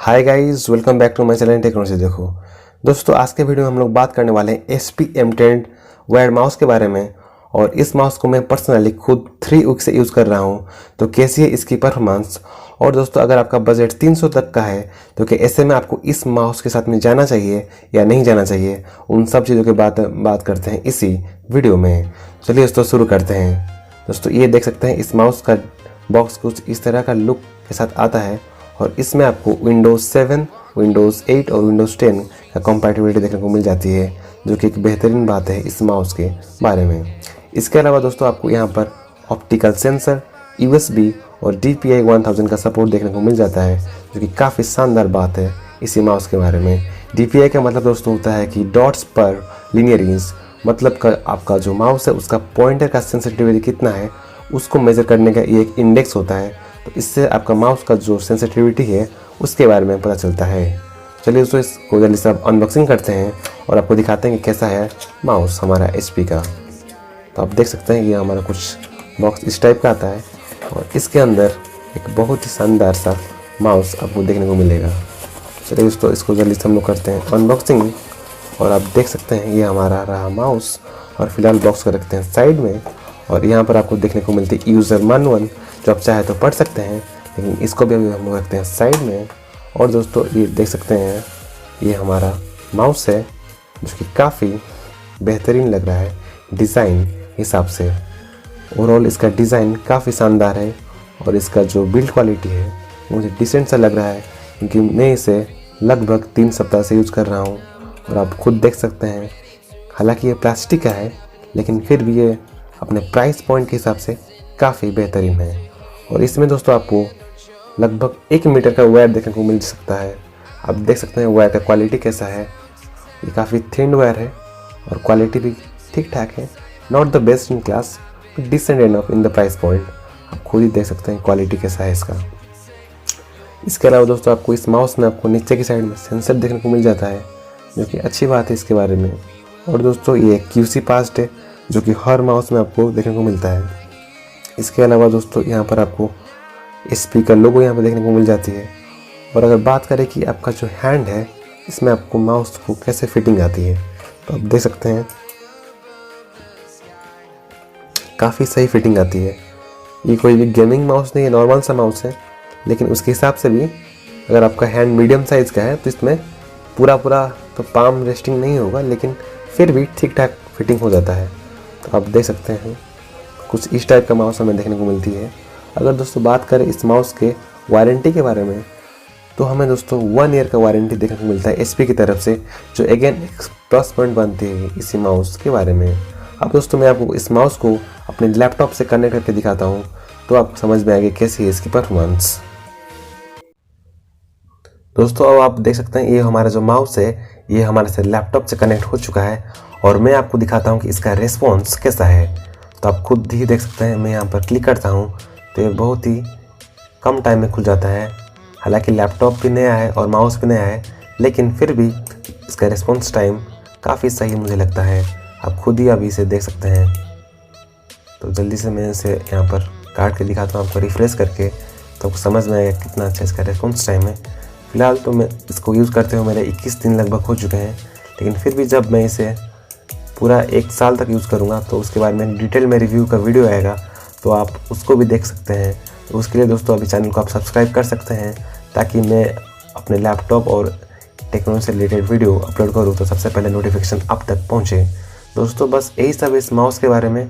Hi guys, welcome back to my channel technology. देखो दोस्तों, आज के वीडियो में हम लोग बात करने वाले हैं HP M10 वायर्ड माउस के बारे में। और इस माउस को मैं पर्सनली खुद 3 वीक से यूज़ कर रहा हूं। तो कैसी है इसकी परफॉर्मेंस। और दोस्तों, अगर आपका बजट 300 तक का है तो क्या ऐसे में आपको इस माउस के साथ में जाना चाहिए या नहीं जाना चाहिए, उन सब चीज़ों की बात करते हैं इसी वीडियो में। चलिए दोस्तों शुरू करते हैं। दोस्तों ये देख सकते हैं, इस माउस का बॉक्स कुछ इस तरह का लुक के साथ आता है। और इसमें आपको विंडोज़ 7, विंडोज़ 8 और विंडोज़ 10 का कंपैटिबिलिटी देखने को मिल जाती है, जो कि एक बेहतरीन बात है इस माउस के बारे में। इसके अलावा दोस्तों आपको यहाँ पर ऑप्टिकल सेंसर, USB और DPI 1000 का सपोर्ट देखने को मिल जाता है, जो कि काफ़ी शानदार बात है इसी माउस के बारे में। DPI का मतलब दोस्तों होता है कि डॉट्स पर लीनियर इंच, मतलब का आपका जो माउस है उसका पॉइंटर का सेंसिटिविटी कितना है उसको मेज़र करने का ये एक इंडेक्स होता है। तो इससे आपका माउस का जो सेंसिटिविटी है उसके बारे में पता चलता है। चलिए दोस्तों, इसको जल्दी से आप अनबॉक्सिंग करते हैं और आपको दिखाते हैं कि कैसा है माउस हमारा HP का। तो आप देख सकते हैं ये हमारा कुछ बॉक्स इस टाइप का आता है और इसके अंदर एक बहुत ही शानदार सा माउस आपको देखने को मिलेगा। चलिए दोस्तों, इसको जल्दी से हम लोग करते हैं अनबॉक्सिंग। और आप देख सकते हैं ये हमारा रहा माउस। और फिलहाल बॉक्स को रखते हैं साइड में। और यहाँ पर आपको देखने को मिलती है यूज़र मैनुअल, जो आप चाहे तो पढ़ सकते हैं, लेकिन इसको भी हम लोग रखते हैं साइड में। और दोस्तों ये देख सकते हैं ये हमारा माउस है, जो कि काफ़ी बेहतरीन लग रहा है डिज़ाइन हिसाब से। ओवरऑल इसका डिज़ाइन काफ़ी शानदार है और इसका जो बिल्ड क्वालिटी है मुझे डिसेंट सा लग रहा है, क्योंकि मैं इसे लगभग 3 सप्ताह से यूज़ कर रहा हूँ। और आप खुद देख सकते हैं, हालांकि ये प्लास्टिक का है लेकिन फिर भी ये अपने प्राइस पॉइंट के हिसाब से काफ़ी बेहतरीन है। और इसमें दोस्तों आपको लगभग 1 मीटर का वायर देखने को मिल सकता है। आप देख सकते हैं वायर का क्वालिटी कैसा है। ये काफ़ी थिन वायर है और क्वालिटी भी ठीक ठाक है, not the best in class but decent enough in the price point. आप खुद ही देख सकते हैं क्वालिटी कैसा है इसका। इसके अलावा दोस्तों आपको इस माउस में आपको नीचे की साइड में सेंसर देखने को मिल जाता है, जो कि अच्छी बात है इसके बारे में। और दोस्तों ये QC पास्ड है, जो कि हर माउस में आपको देखने को मिलता है। इसके अलावा दोस्तों यहाँ पर आपको HP का लोगो यहाँ पर देखने को मिल जाती है। और अगर बात करें कि आपका जो हैंड है इसमें आपको माउस को कैसे फिटिंग आती है, तो आप देख सकते हैं काफ़ी सही फिटिंग आती है। ये कोई भी गेमिंग माउस नहीं है, नॉर्मल सा माउस है, लेकिन उसके हिसाब से भी अगर आपका हैंड मीडियम साइज़ का है तो इसमें पूरा तो पाम रेस्टिंग नहीं होगा, लेकिन फिर भी ठीक ठाक फिटिंग हो जाता है। तो आप देख सकते हैं कुछ इस टाइप का माउस हमें देखने को मिलती है। अगर दोस्तों बात करें इस माउस के वारंटी के बारे में, तो हमें दोस्तों 1 ईयर का वारंटी देखने को मिलता है HP की तरफ से, जो अगेन एक प्लस पॉइंट बनती है इसी माउस के बारे में। अब दोस्तों मैं आपको इस माउस को अपने लैपटॉप से कनेक्ट करके दिखाता हूँ, तो आपको समझ में आएगी कैसी है इसकी परफॉर्मेंस। दोस्तों अब आप देख सकते हैं ये हमारा जो माउस है ये हमारे से लैपटॉप से कनेक्ट हो चुका है। और मैं आपको दिखाता हूँ कि इसका रिस्पॉन्स कैसा है। तो आप खुद ही देख सकते हैं, मैं यहाँ पर क्लिक करता हूँ तो ये बहुत ही कम टाइम में खुल जाता है। हालांकि लैपटॉप भी नया है और माउस भी नया है, लेकिन फिर भी इसका रिस्पॉन्स टाइम काफ़ी सही मुझे लगता है। आप खुद ही अभी इसे देख सकते हैं। तो जल्दी से मैं इसे यहाँ पर काट के दिखाता हूँ आपको रिफ्रेश करके, तो आपको समझ में आएगा कितना अच्छा इसका रिस्पॉन्स टाइम है। फिलहाल तो मैं इसको यूज़ करते हुए मेरे 21 दिन लगभग हो चुके हैं, लेकिन फिर भी जब मैं इसे पूरा 1 साल तक यूज़ करूँगा तो उसके बाद में डिटेल में रिव्यू का वीडियो आएगा, तो आप उसको भी देख सकते हैं। तो उसके लिए दोस्तों अभी चैनल को आप सब्सक्राइब कर सकते हैं, ताकि मैं अपने लैपटॉप और टेक्नोलॉजी से रिलेटेड वीडियो अपलोड करूँ तो सबसे पहले नोटिफिकेशन आप तक पहुँचे। दोस्तों बस यही सब इस माउस के बारे में।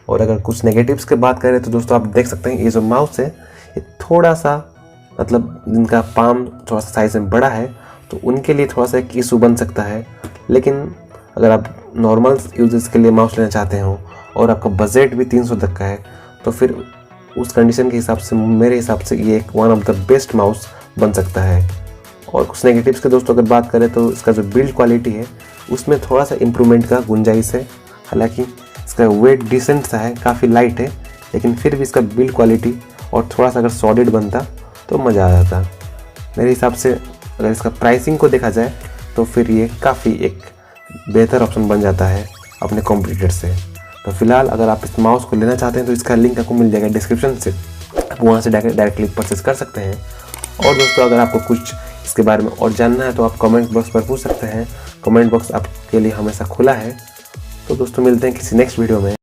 और अगर कुछ नेगेटिव्स की बात करें तो दोस्तों आप देख सकते हैं ये जो माउस है ये थोड़ा सा, मतलब जिनका पाम थोड़ा सा साइज़ में बड़ा है तो उनके लिए थोड़ा सा एक इशू बन सकता है। लेकिन अगर आप नॉर्मल यूजर्स के लिए माउस लेना चाहते हो और आपका बजट भी 300 तक का है, तो फिर उस कंडीशन के हिसाब से मेरे हिसाब से ये एक one of the best mouse बन सकता है। और कुछ नेगेटिव्स के दोस्तों अगर बात करें तो इसका जो बिल्ड क्वालिटी है उसमें थोड़ा सा इम्प्रूवमेंट का गुंजाइश है। हालांकि इसका वेट डिसेंट सा है, काफ़ी लाइट है, लेकिन फिर भी इसका बिल्ड क्वालिटी और थोड़ा सा अगर सॉलिड बनता तो मज़ा आ जाता मेरे हिसाब से। अगर इसका प्राइसिंग को देखा जाए तो फिर ये काफ़ी एक बेहतर ऑप्शन बन जाता है अपने कॉम्पिटिटर से। तो फिलहाल अगर आप इस माउस को लेना चाहते हैं तो इसका लिंक आपको मिल जाएगा डिस्क्रिप्शन से, आप वहाँ से डायरेक्टली परचेस कर सकते हैं। और दोस्तों अगर आपको कुछ इसके बारे में और जानना है तो आप कमेंट बॉक्स पर पूछ सकते हैं। कमेंट बॉक्स आपके लिए हमेशा खुला है। तो दोस्तों मिलते हैं किसी नेक्स्ट वीडियो में।